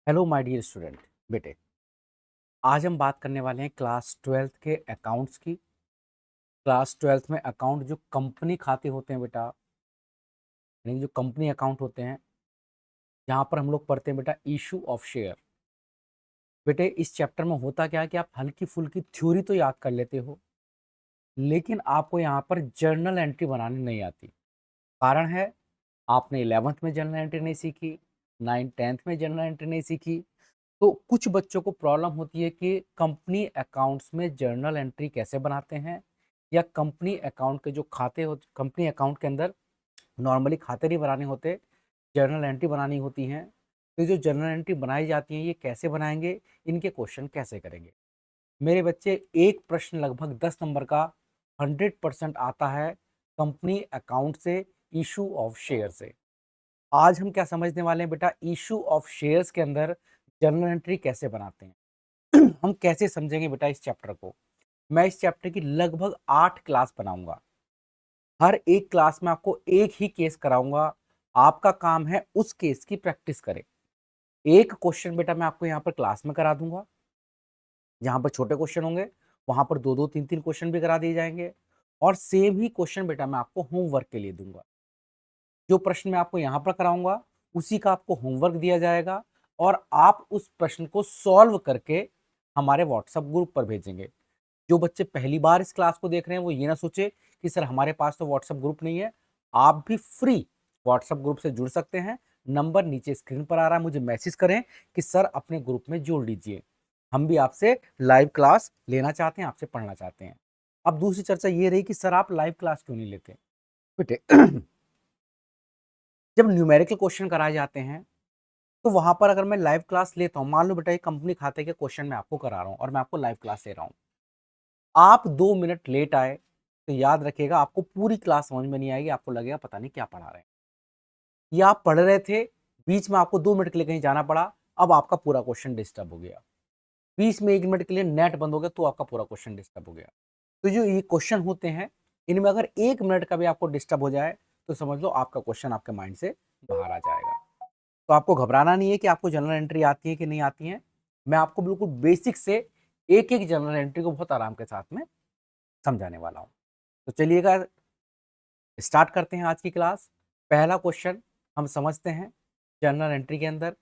Hello my dear student. बेटे, आज हम बात करने वाले हैं क्लास ट्वेल्थ के अकाउंट्स की। क्लास ट्वेल्थ में अकाउंट जो कंपनी खाते होते हैं बेटा, यानी जो कंपनी अकाउंट होते हैं, जहाँ पर हम लोग पढ़ते हैं बेटा इशू ऑफ शेयर। बेटे, इस चैप्टर में होता क्या है कि आप हल्की फुल्की थ्योरी तो याद कर लेते हो, लेकिन आपको यहाँ पर जर्नल एंट्री बनानी नहीं आती। कारण है, आपने 11th में जर्नल एंट्री नहीं सीखी, 9th 10th में जर्नल एंट्री नहीं सीखी। तो कुछ बच्चों को प्रॉब्लम होती है कि कंपनी अकाउंट्स में जर्नल एंट्री कैसे बनाते हैं, या कंपनी अकाउंट के जो खाते हो, कंपनी अकाउंट के अंदर नॉर्मली खाते नहीं बनाने होते, जर्नल एंट्री बनानी होती हैं। तो जो जर्नल एंट्री बनाई जाती हैं ये कैसे बनाएंगे, इनके क्वेश्चन कैसे करेंगे। मेरे बच्चे, एक प्रश्न लगभग 10 नंबर का 100% आता है कंपनी अकाउंट से, इशू ऑफ शेयर से। आज हम क्या समझने वाले हैं बेटा, इशू ऑफ शेयर्स के अंदर जर्नल एंट्री कैसे बनाते हैं। हम कैसे समझेंगे बेटा इस चैप्टर को। मैं इस चैप्टर की लगभग 8 क्लास बनाऊंगा। हर एक क्लास में आपको एक ही केस कराऊंगा। आपका काम है उस केस की प्रैक्टिस करें। एक क्वेश्चन बेटा मैं आपको यहाँ पर क्लास में करा दूंगा, जहां पर छोटे क्वेश्चन होंगे वहां पर दो दो तीन तीन क्वेश्चन भी करा दिए जाएंगे। और सेम ही क्वेश्चन बेटा मैं आपको होमवर्क के लिए दूंगा। जो प्रश्न मैं आपको यहाँ पर कराऊंगा उसी का आपको होमवर्क दिया जाएगा, और आप उस प्रश्न को सॉल्व करके हमारे व्हाट्सएप ग्रुप पर भेजेंगे। जो बच्चे पहली बार इस क्लास को देख रहे हैं वो ये ना सोचे कि सर हमारे पास तो व्हाट्सएप ग्रुप नहीं है। आप भी फ्री व्हाट्सएप ग्रुप से जुड़ सकते हैं। नंबर नीचे स्क्रीन पर आ रहा है, मुझे मैसेज करें कि सर अपने ग्रुप में जोड़ लीजिए। हम भी आपसे लाइव क्लास लेना चाहते हैं, आपसे पढ़ना चाहते हैं। अब दूसरी चर्चा ये रही कि सर आप लाइव क्लास क्यों नहीं लेते। बेटे, जब न्यूमेरिकल क्वेश्चन कराए जाते हैं तो वहां पर अगर मैं लाइव क्लास लेता हूं, मान लो बेटा ये कंपनी खाते के क्वेश्चन मैं आपको करा रहा हूं और मैं आपको लाइव क्लास ले रहा हूं, आप 2 मिनट लेट आए तो याद रखिएगा आपको पूरी क्लास समझ में नहीं आएगी, आपको लगेगा पता नहीं क्या पढ़ा रहे हैं। या आप पढ़ रहे थे, बीच में आपको 2 मिनट के लिए कहीं जाना पड़ा, अब आपका पूरा क्वेश्चन डिस्टर्ब हो गया। बीच में 1 मिनट के लिए नेट बंद हो गया तो आपका पूरा क्वेश्चन डिस्टर्ब हो गया। तो जो ये क्वेश्चन होते हैं, इनमें अगर 1 मिनट का भी आपको डिस्टर्ब हो जाए तो समझ लो आपका क्वेश्चन आपके माइंड से बाहर आ जाएगा। तो आपको घबराना नहीं है कि आपको जनरल एंट्री आती है कि नहीं आती है। मैं आपको बिल्कुल बेसिक से एक एक जनरल एंट्री को बहुत आराम के साथ में समझाने वाला हूं। तो चलिएगा स्टार्ट करते हैं आज की क्लास। पहला क्वेश्चन हम समझते हैं जनरल एंट्री के अंदर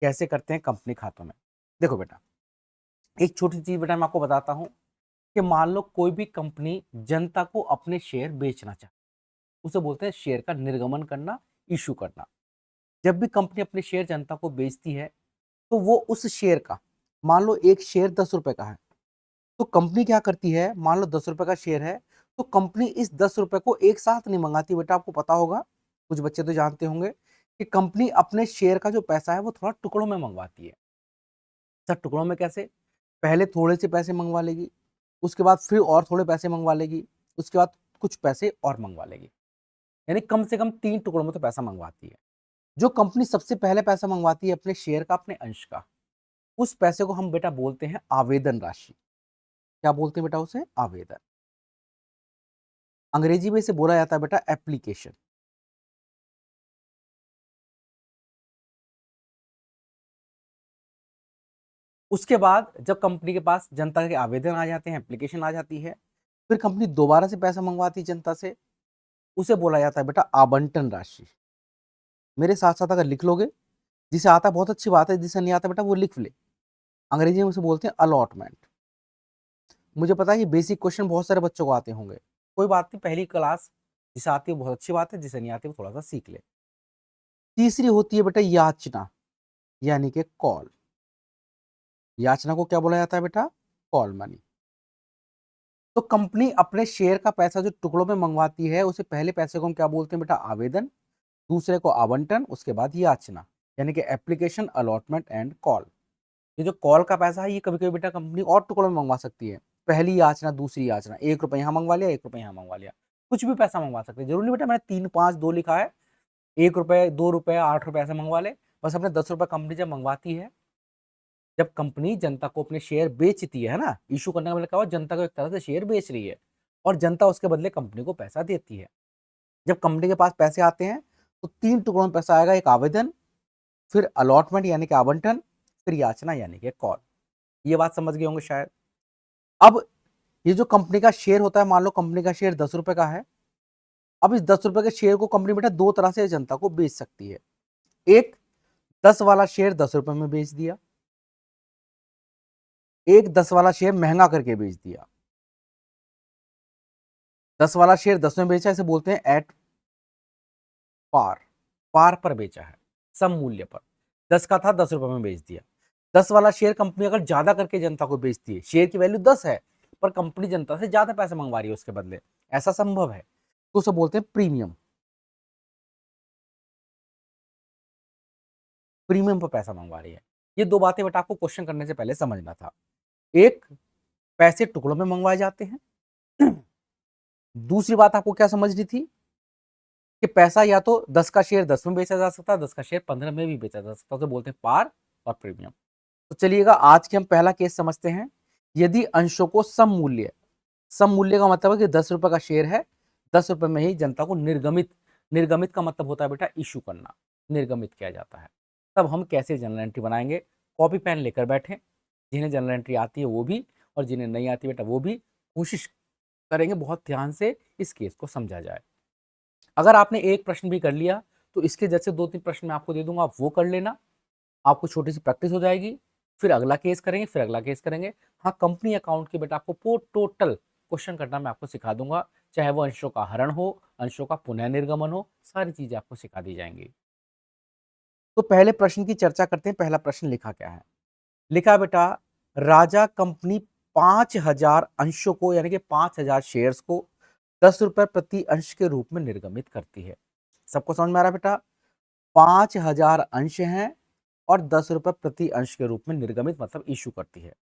कैसे करते हैं कंपनी खातों में। देखो बेटा, एक छोटी चीज बेटा मैं आपको बताता हूं कि मान लो कोई भी कंपनी जनता को अपने शेयर बेचना चाहे, उसे बोलते हैं शेयर का निर्गमन करना, इशू करना। जब भी कंपनी अपने शेयर जनता को बेचती है तो वो उस शेयर का, मान लो एक शेयर 10 रुपए का है, तो कंपनी क्या करती है, मान लो 10 रुपए का शेयर है, तो कंपनी इस 10 रुपए को एक साथ नहीं मंगाती बेटा। आपको पता होगा, कुछ बच्चे तो जानते होंगे कि कंपनी अपने शेयर का जो पैसा है वो थोड़ा टुकड़ों में मंगवाती है। सर टुकड़ों में कैसे? पहले थोड़े से पैसे मंगवा लेगी, उसके बाद फिर और थोड़े पैसे मंगवा लेगी, उसके बाद कुछ पैसे और मंगवा लेगी, यानी कम से कम 3 टुकड़ों में तो पैसा मंगवाती है। जो कंपनी सबसे पहले पैसा मंगवाती है अपने शेयर का, अपने अंश का, उस पैसे को हम बेटा बोलते हैं आवेदन राशि। क्या बोलते हैं बेटा उसे? आवेदन। अंग्रेजी में इसे बोला जाता है बेटा एप्लीकेशन। उसके बाद जब कंपनी के पास जनता के आवेदन आ जाते हैं, एप्लीकेशन आ जाती है, फिर कंपनी दोबारा से पैसा मंगवाती है जनता से, उसे बोला जाता है बेटा आवंटन राशि। मेरे साथ साथ अगर लिख लोगे, जिसे आता है बहुत अच्छी बात है, जिसे नहीं आता बेटा वो लिख ले। अंग्रेजी में उसे बोलते हैं अलॉटमेंट। मुझे पता है ये बेसिक क्वेश्चन बहुत सारे बच्चों को आते होंगे, कोई बात नहीं, पहली क्लास जिसे आती है बहुत अच्छी बात है, जिसे नहीं आती वो थोड़ा सा सीख ले। तीसरी होती है बेटा याचना, यानी कि कॉल। याचना को क्या बोला जाता है बेटा? Call money. तो कंपनी अपने शेयर का पैसा जो टुकड़ों में मंगवाती है, उसे पहले पैसे को हम क्या बोलते हैं बेटा? आवेदन। दूसरे को आवंटन, उसके बाद याचना, यानी कि एप्लीकेशन, अलॉटमेंट एंड कॉल। ये जो कॉल का पैसा है ये कभी कभी बेटा कंपनी और टुकड़ों में मंगवा सकती है। पहली याचना, दूसरी याचना, 1 रुपए यहाँ मंगवा लिया, 1 रुपए यहाँ मंगवा लिया, कुछ भी पैसा मंगवा सकते हैं। जरूरी नहीं बेटा मैंने 3 5 2 लिखा है, 1 रुपए, 2 रुपए, 8 रुपए ऐसे मंगवा ले। बस अपने 10 रुपए कंपनी जब मंगवाती है, जब कंपनी जनता को अपने शेयर बेचती है ना, इशू करने का मतलब क्या हुआ, जनता को एक तरह से शेयर बेच रही है और जनता उसके बदले कंपनी को पैसा देती है। जब कंपनी के पास पैसे आते हैं तो 3 टुकड़ों में पैसा आएगा, एक आवेदन, फिर अलॉटमेंट यानी कि आवंटन, फिर याचना यानी कि कॉल। ये बात समझ गए होंगे शायद। अब ये जो कंपनी का शेयर होता है, मान लो कंपनी का शेयर 10 रुपए का है। अब इस 10 रुपए के शेयर को कंपनी बेटा दो तरह से जनता को बेच सकती है। एक, 10 वाला शेयर 10 रुपए में बेच दिया। एक 10 वाला शेयर महंगा करके बेच दिया। 10 वाला शेयर 10 में बेचा, इसे बोलते हैं एट पार। पार पर बेचा है, सम मूल्य पर। 10 का था, 10 रुपए में बेच दिया। 10 वाला शेयर कंपनी अगर ज्यादा करके जनता को बेचती है, शेयर की वैल्यू 10 है पर कंपनी जनता से ज्यादा पैसे मंगवा रही है उसके बदले, ऐसा संभव है, तो उसे बोलते हैं प्रीमियम। प्रीमियम पर पैसा मंगवा रही है। ये दो बातें बेटा आपको क्वेश्चन करने से पहले समझना था। एक, पैसे टुकड़ों में मंगवाए जाते हैं। दूसरी बात आपको क्या समझनी थी कि पैसा या तो 10 का शेयर 10 में बेचा जा सकता है, 10 का शेयर 15 में भी बेचा जा सकता है, तो बोलते हैं पार और प्रीमियम। तो चलिएगा आज के हम पहला केस समझते हैं। यदि अंशों को सम मूल्य का मतलब है कि 10 रुपए का शेयर है, 10 रुपए में ही जनता को निर्गमित, निर्गमित का मतलब होता है बेटा इशू करना, निर्गमित किया जाता है। तब हम कैसे जनरल एंट्री बनाएंगे? कॉपी पेन लेकर बैठे, जिन्हें जनरल एंट्री आती है वो भी, और जिन्हें नहीं आती बेटा वो भी, कोशिश करेंगे बहुत ध्यान से इस केस को समझा जाए। अगर आपने एक प्रश्न भी कर लिया तो इसके जैसे 2-3 प्रश्न मैं आपको दे दूंगा, आप वो कर लेना, आपको छोटी सी प्रैक्टिस हो जाएगी। फिर अगला केस करेंगे, फिर अगला केस करेंगे। हाँ, कंपनी अकाउंट के बेटा आपको टोटल क्वेश्चन करना मैं आपको सिखा दूंगा, चाहे वो अंशों का हरण हो, अंशों का पुनः निर्गमन हो, सारी चीजें आपको सिखा दी जाएंगी। तो पहले प्रश्न की चर्चा करते हैं। पहला प्रश्न लिखा क्या है? लिखा बेटा, राजा कंपनी 5,000 अंशों को यानी कि 5,000 शेयर्स को 10 रुपए प्रति अंश के रूप में निर्गमित करती है। सबको समझ में आ रहा है बेटा? 5,000 अंश हैं और 10 रुपए प्रति अंश के रूप में निर्गमित मतलब इशू करती है,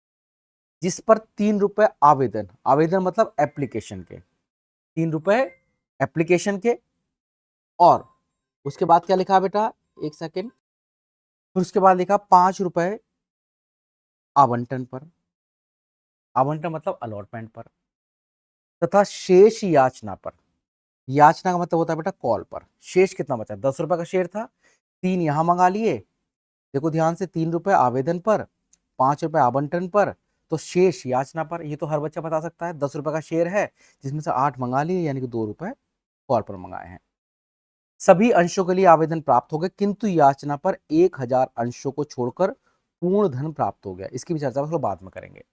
जिस पर 3 रुपए आवेदन, आवेदन मतलब एप्लीकेशन के, 3 रुपए एप्लीकेशन के, और उसके बाद क्या लिखा बेटा, एक सेकेंड, फिर उसके बाद लिखा 5 रुपए आवंटन पर, आवंटन मतलब अलॉटमेंट पर, तथा शेष याचना पर। याचना का मतलब होता है बेटा कॉल पर। शेष कितना बचा? 10 रुपए का शेयर था, 3 यहां मंगा लिए, देखो ध्यान से, 3 रुपए आवेदन पर, 5 रुपए आवंटन पर, तो शेष याचना पर। ये तो हर बच्चा बता सकता है। 10 रुपए का शेयर है जिसमें से 8 मंगा लिए, यानी कि 2 रुपए कॉल पर मंगाए हैं। सभी अंशों के लिए आवेदन प्राप्त हो गए, किंतु याचना पर 1,000 अंशों को छोड़कर पूर्ण धन प्राप्त हो गया। इसकी भी चर्चा हम बाद में करेंगे।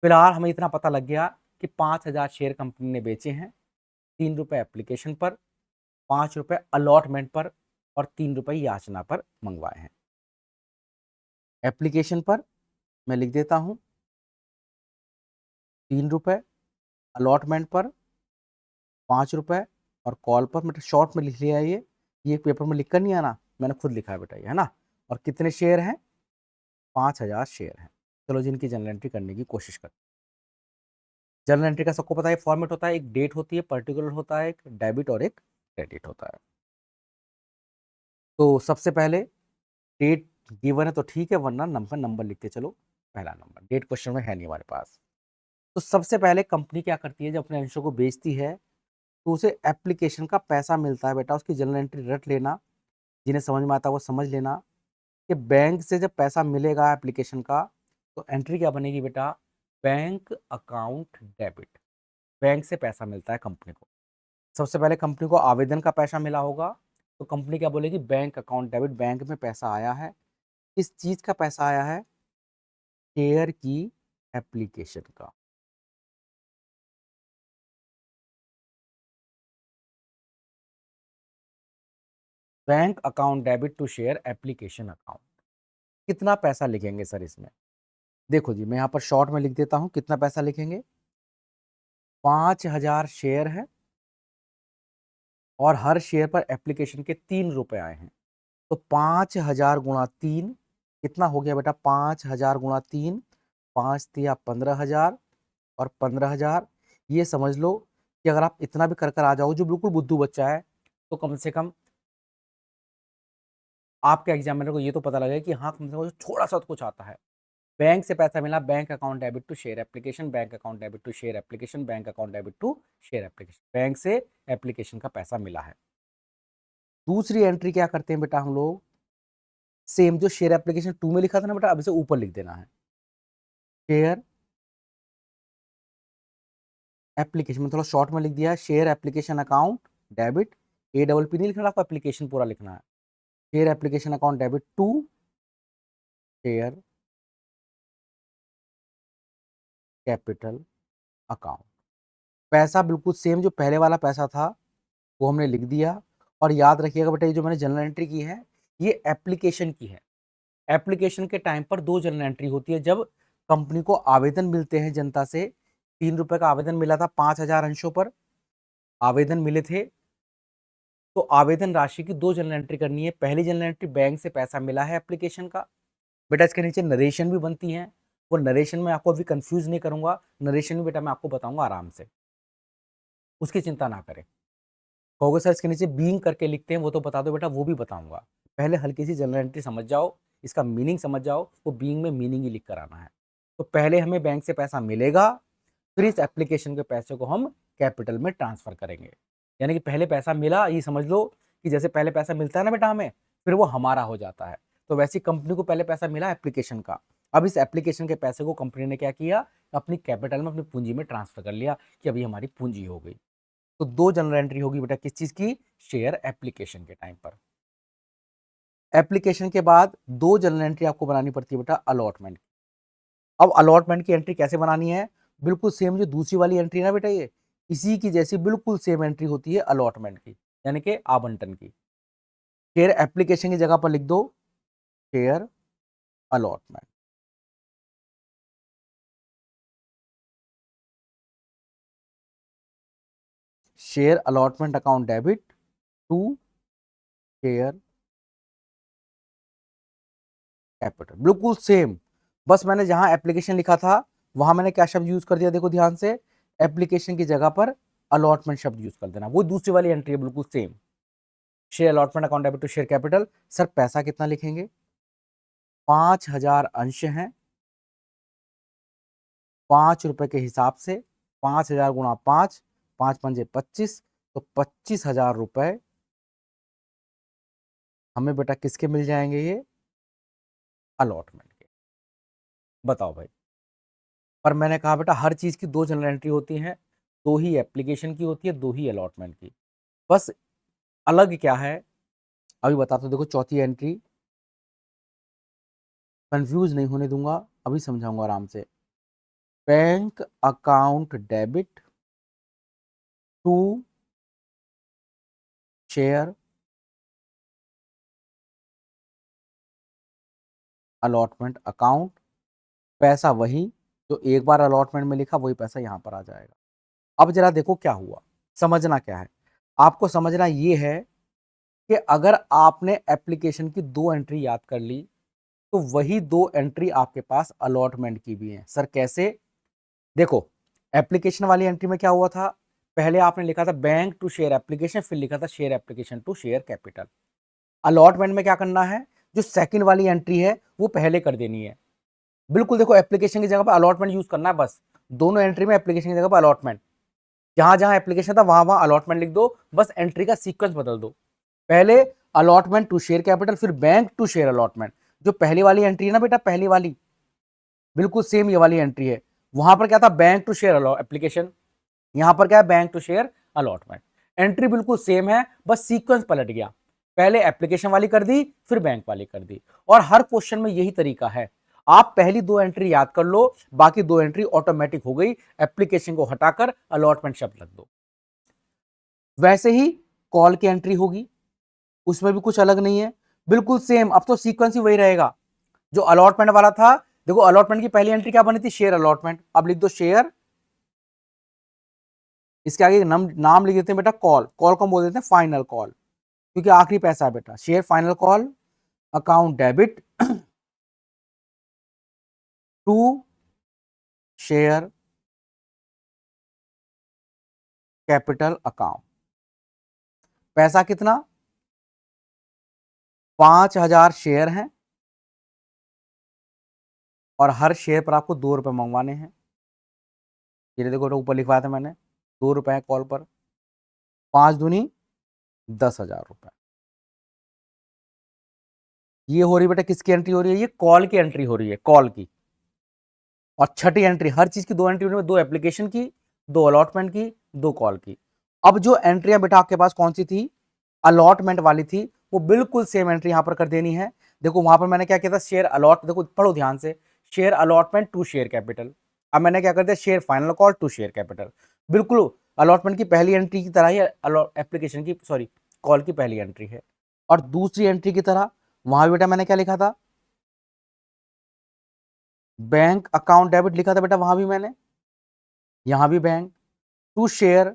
फिलहाल हमें इतना पता लग गया कि 5,000 शेयर कंपनी ने बेचे हैं, 3 रुपए एप्लीकेशन पर, 5 रुपए अलॉटमेंट पर, और 3 रुपए याचना पर मंगवाए हैं। एप्लीकेशन पर मैं लिख देता हूं 3 रुपए, अलॉटमेंट पर 5 रुपए, और कॉल पर मतलब शॉर्ट में लिख लिया। ये पेपर में लिख कर नहीं आना, मैंने खुद लिखा है बेटा, ये है ना। और कितने शेयर हैं? 5,000 शेयर हैं। चलो जिनकी जनरल एंट्री करने की कोशिश करते हैं। जनरल एंट्री का सबको पता है फॉर्मेट होता है, एक डेट होती है, पर्टिकुलर होता है, एक डेबिट और एक क्रेडिट होता है। तो सबसे पहले डेट गिवन है तो ठीक है, वरना नंबर नंबर लिखते चलो। पहला नंबर, डेट क्वेश्चन में है नहीं हमारे पास। तो सबसे पहले कंपनी क्या करती है, जब अपने अंशों को बेचती है तो उसे एप्लीकेशन का पैसा मिलता है बेटा। उसकी जनरल एंट्री रट लेना, जिन्हें समझ में आता है वो समझ लेना कि बैंक से जब पैसा मिलेगा एप्लीकेशन का, तो एंट्री क्या बनेगी बेटा, बैंक अकाउंट डेबिट। बैंक से पैसा मिलता है कंपनी को। सबसे पहले कंपनी को आवेदन का पैसा मिला होगा, तो कंपनी क्या बोलेगी, बैंक अकाउंट डेबिट, बैंक में पैसा आया है। किस चीज का पैसा आया है? शेयर की एप्लीकेशन का। Bank account debit to share application account. कितना पैसा लिखेंगे सर इसमें? देखो जी, मैं यहाँ पर शॉर्ट में लिख देता हूँ कितना पैसा लिखेंगे। 5,000 शेयर है और हर शेयर पर एप्लीकेशन के 3 रुपए आए हैं, तो 5,000 गुणा 3 कितना हो गया बेटा? 5,000 गुणा 3, 5 तिया 15,000 और 15,000। ये समझ लो कि अगर आप इतना भी कर कर आ जाओ, जो बिल्कुल बुद्धू बच्चा है, तो कम से कम आपके एग्जामिनर को ये तो पता लगेगा कि हाँ, कम से कम थोड़ा सा तो कुछ आता है। बैंक से पैसा मिला, bank account debit to share application, bank account debit to share application, bank account debit to share application. Bank से एप्लीकेशन का पैसा मिला है। दूसरी एंट्री क्या करते हैं बेटा हम लोग, सेम जो शेयर एप्लीकेशन 2 में लिखा था ना बेटा, अब इसे ऊपर लिख देना है, शेयर एप्लीकेशन में थोड़ा शॉर्ट में लिख दिया है, share application account debit, A double P नहीं लिखना, आपको एप्लीकेशन पूरा लिखना है, share application account debit to share capital account. पैसा बिल्कुल सेम जो पहले वाला पैसा था वो हमने लिख दिया। और याद रखिएगा बेटा, ये जो मैंने जनरल एंट्री की है ये एप्लीकेशन की है। एप्लीकेशन के टाइम पर 2 जनरल एंट्री होती है, जब कंपनी को आवेदन मिलते हैं जनता से, 3 रुपए का आवेदन मिला था, 5,000 अंशों पर आवेदन मिले थे, तो आवेदन राशि की 2 जनरल एंट्री करनी है। पहली जनरल एंट्री बैंक से पैसा मिला है एप्लीकेशन का, बेटा इसके नीचे नरेशन भी बनती है, वो नरेशन में आपको अभी कंफ्यूज नहीं करूंगा, नरेशन भी बेटा मैं आपको बताऊंगा आराम से, उसकी चिंता ना करें। कहोगे सर इसके नीचे बीइंग करके लिखते हैं, वो तो बता दो बेटा, वो भी बताऊंगा। पहले हल्की सी जनरल एंट्री समझ जाओ, इसका मीनिंग समझ जाओ, वो बीइंग में मीनिंग ही लिख कर आना है। तो पहले हमें बैंक से पैसा मिलेगा, फिर इस एप्लीकेशन के पैसे को हम कैपिटल में ट्रांसफर करेंगे। यानी कि पहले पैसा मिला, ये समझ लो कि जैसे पहले पैसा मिलता है ना बेटा हमें, फिर वो हमारा हो जाता है। तो वैसी कंपनी को पहले पैसा मिला एप्लीकेशन का, अब इस एप्लीकेशन के पैसे को कंपनी ने क्या किया, अपनी कैपिटल में, अपनी पूंजी में ट्रांसफर कर लिया कि अभी हमारी पूंजी हो गई। तो 2 जनरल एंट्री होगी बेटा किस चीज की, शेयर एप्लीकेशन के टाइम पर। एप्लीकेशन के बाद 2 जनरल एंट्री आपको बनानी पड़ती है बेटा अलॉटमेंट। अब अलॉटमेंट की एंट्री कैसे बनानी है, बिल्कुल सेम जो दूसरी वाली एंट्री है ना बेटा, ये इसी की जैसी बिल्कुल सेम एंट्री होती है अलॉटमेंट की, यानी कि आवंटन की। शेयर एप्लीकेशन की जगह पर लिख दो share allotment. Share allotment account debit to share capital, बिल्कुल सेम। बस मैंने जहां एप्लीकेशन लिखा था वहां मैंने क्या शब्द यूज कर दिया, देखो ध्यान से, एप्लीकेशन की जगह पर अलॉटमेंट शब्द यूज कर देना, वो दूसरी वाली एंट्री है बिल्कुल same. Share allotment account debit to share capital. Sir पैसा कितना लिखेंगे, 5,000 अंश हैं, 5 रुपए के हिसाब से, 5,000 गुणा 5, 5×5 = 25, तो 25,000 रुपए हमें बेटा किसके मिल जाएंगे, ये अलॉटमेंट के। बताओ भाई, पर मैंने कहा बेटा हर चीज की 2 जनरल एंट्री होती हैं, 2 ही एप्लीकेशन की होती है, 2 ही अलॉटमेंट की। बस अलग क्या है अभी बताता हूं, देखो चौथी एंट्री, कंफ्यूज नहीं होने दूंगा, अभी समझाऊंगा आराम से। Bank account debit to share allotment account. पैसा वही जो एक बार अलॉटमेंट में लिखा, वही पैसा यहां पर आ जाएगा। अब जरा देखो क्या हुआ, समझना क्या है, आपको समझना ये है कि अगर आपने एप्लीकेशन की 2 एंट्री याद कर ली, तो वही 2 एंट्री आपके पास अलॉटमेंट की भी है। सर कैसे, देखो एप्लीकेशन वाली एंट्री में क्या हुआ था, पहले आपने लिखा था बैंक टू शेयर एप्लीकेशन, फिर लिखा था share application to share capital. Allotment में क्या करना है, जो सेकंड वाली एंट्री है वो पहले कर देनी है। बिल्कुल देखो एप्लीकेशन की जगह पर अलॉटमेंट यूज करना है, बस दोनों एंट्री में एप्लीकेशन की जगह पर अलॉटमेंट, जहां जहां एप्लीकेशन था वहां वहां अलॉटमेंट लिख दो, बस एंट्री का सीक्वेंस बदल दो। पहले अलॉटमेंट टू शेयर कैपिटल, फिर बैंक टू शेयर अलॉटमेंट। जो पहली वाली एंट्री है ना बेटा, पहली वाली बिल्कुल सेम ये वाली एंट्री है, वहां पर क्या था, बैंक टू शेयर एप्लीकेशन, यहां पर क्या है, bank to share allotment. Entry बिल्कुल सेम है, बस सीक्वेंस पलट गया, पहले एप्लीकेशन वाली कर दी, फिर बैंक वाली कर दी। और हर क्वेश्चन में यही तरीका है, आप पहली 2 एंट्री याद कर लो, बाकी 2 एंट्री ऑटोमेटिक हो गई, एप्लीकेशन को हटाकर अलॉटमेंट शब्द लग दो। वैसे ही कॉल की एंट्री होगी, उसमें भी कुछ अलग नहीं है, बिल्कुल सेम, अब तो सीक्वेंस ही वही रहेगा जो अलॉटमेंट वाला था। देखो अलॉटमेंट की पहली एंट्री क्या बनी थी, शेयर अलॉटमेंट, अब लिख दो शेयर, इसके आगे नाम लिख देते हैं बेटा कॉल, कॉल को बोल देते हैं फाइनल कॉल, क्योंकि आखिरी पैसा है बेटा, share final call account debit to share capital account. पैसा कितना, 5,000 शेयर हैं, और हर शेयर पर आपको 2 रुपए मंगवाने हैं। ये देखो ऊपर लिखवाया था मैंने, 2 रुपए कॉल पर, 5 दूनी 10,000 रुपए। ये हो रही बेटा किसकी एंट्री हो रही है, ये कॉल की एंट्री हो रही है, कॉल की। और छठी एंट्री, हर चीज की दो एंट्री होने में, दो एप्लीकेशन की, दो अलॉटमेंट की, दो कॉल की। अब जो एंट्रियां बेटा आपके पास कौन सी थी, अलॉटमेंट वाली थी, वो बिल्कुल सेम एंट्री यहां पर कर देनी है। देखो वहां पर मैंने क्या किया था, शेयर अलॉट, देखो पढ़ो ध्यान से, share allotment to share capital. अब मैंने क्या कर दिया, share final call to share capital. बिल्कुल अलॉटमेंट की पहली एंट्री की तरह ही एप्लीकेशन की, सॉरी, कॉल की पहली एंट्री है। और दूसरी एंट्री की तरह वहां बेटा मैंने क्या लिखा था, बैंक अकाउंट डेबिट लिखा था बेटा वहां भी मैंने, यहां भी बैंक टू शेयर।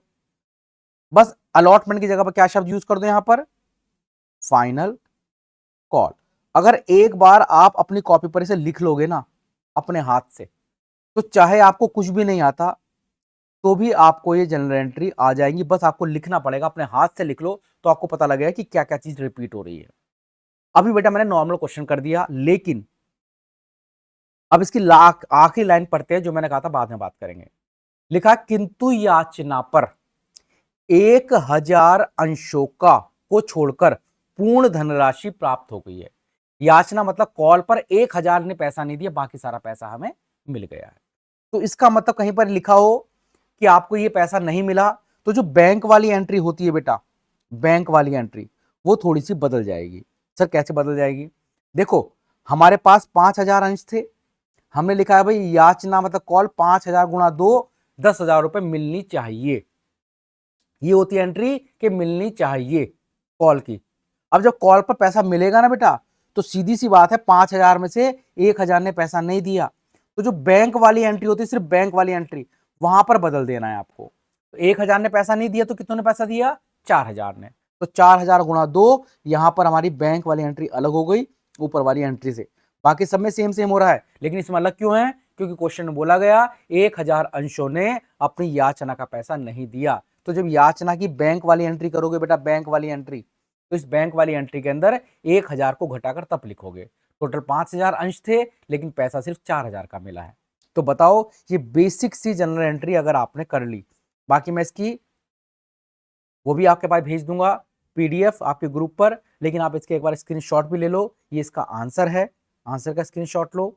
बस अलॉटमेंट की जगह पर क्या शब्द यूज कर दो यहां पर, फाइनल कॉल। अगर एक बार आप अपनी कॉपी पर इसे लिख लोगे ना अपने हाथ से, तो चाहे आपको कुछ भी नहीं आता तो भी आपको ये जनरल एंट्री आ जाएंगी। बस आपको लिखना पड़ेगा, अपने हाथ से लिख लो तो आपको पता लगेगा कि क्या क्या चीज रिपीट हो रही है। अभी बेटा मैंने नॉर्मल क्वेश्चन कर दिया, लेकिन अब इसकी आखिरी लाइन पढ़ते हैं, जो मैंने कहा था बाद में बात करेंगे। लिखा किंतु याचना पर 1000 अंशों का को छोड़कर पूर्ण धनराशि प्राप्त हो गई है। याचना मतलब कॉल पर 1000 ने पैसा नहीं दिया, बाकी सारा पैसा हमें मिल गया है। तो इसका मतलब कहीं पर लिखा हो कि आपको ये पैसा नहीं मिला, तो जो बैंक वाली एंट्री होती है बेटा, बैंक वाली एंट्री वो थोड़ी सी बदल जाएगी। सर कैसे बदल जाएगी, देखो हमारे पास 5000 अंश थे, हमने लिखा है भाई याचना मतलब कॉल 5000 गुणा 2, 10,000 रुपए मिलनी चाहिए। ये होती है एंट्री कि मिलनी चाहिए कॉल की। अब जब कॉल पर पैसा मिलेगा ना बेटा, तो सीधी सी बात है 5000 में से 1000 ने पैसा नहीं दिया, तो जो बैंक वाली एंट्री होती है, सिर्फ बैंक वाली एंट्री, वहां पर बदल देना है आपको। तो 1000 ने पैसा नहीं दिया तो कितनों ने पैसा दिया, 4000 ने। तो 4000 गुणा 2, यहां पर हमारी बैंक वाली एंट्री अलग हो गई ऊपर वाली एंट्री से। बाकी सब में सेम सेम हो रहा है, लेकिन इसमें अलग क्यों है, क्योंकि क्वेश्चन में बोला गया 1000 अंशों ने अपनी याचना का पैसा नहीं दिया। तो जब याचना की बैंक वाली एंट्री करोगे बेटा, बैंक वाली एंट्री, तो इस बैंक वाली एंट्री के अंदर 1000 को घटाकर तब लिखोगे। टोटल 5000 अंश थे, लेकिन पैसा सिर्फ 4000 का मिला है। तो बताओ, ये बेसिक सी जनरल एंट्री अगर आपने कर ली, बाकी मैं इसकी वो भी आपके पास भेज दूंगा पीडीएफ आपके ग्रुप पर, लेकिन आप इसके एक बार स्क्रीनशॉट भी ले लो। ये इसका आंसर है, आंसर का स्क्रीनशॉट लो,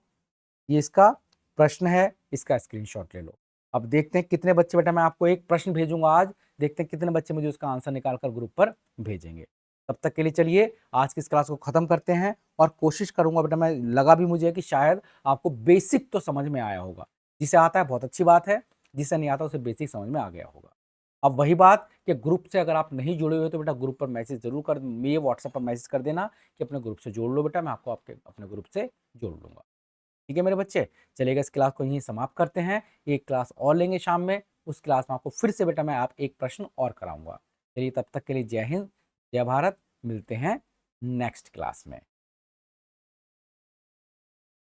ये इसका प्रश्न है, इसका स्क्रीनशॉट ले लो। अब देखते हैं कितने बच्चे, बेटा मैं आपको एक प्रश्न भेजूंगा आज, देखते हैं कितने बच्चे मुझे उसका आंसर निकालकर ग्रुप पर भेजेंगे। तब तक के लिए चलिए आज की इस क्लास को खत्म करते हैं, और कोशिश करूंगा बेटा, मैं लगा भी मुझे कि शायद आपको बेसिक तो समझ में आया होगा। जिसे आता है बहुत अच्छी बात है, जिसे नहीं आता उसे बेसिक समझ में आ गया होगा। अब वही बात कि ग्रुप से अगर आप नहीं जुड़े हुए तो बेटा ग्रुप पर मैसेज जरूर कर, ये व्हाट्सएप पर मैसेज कर देना कि अपने ग्रुप से जोड़ लो बेटा, मैं आपको आपके अपने ग्रुप से जोड़ लूंगा। ठीक है मेरे बच्चे, चलिएगा इस क्लास को यहीं समाप्त करते हैं। एक क्लास और लेंगे शाम में, उस क्लास में आपको फिर से बेटा मैं आप एक प्रश्न और कराऊंगा। चलिए तब तक के लिए जय हिंद, जय भारत, मिलते हैं नेक्स्ट क्लास में।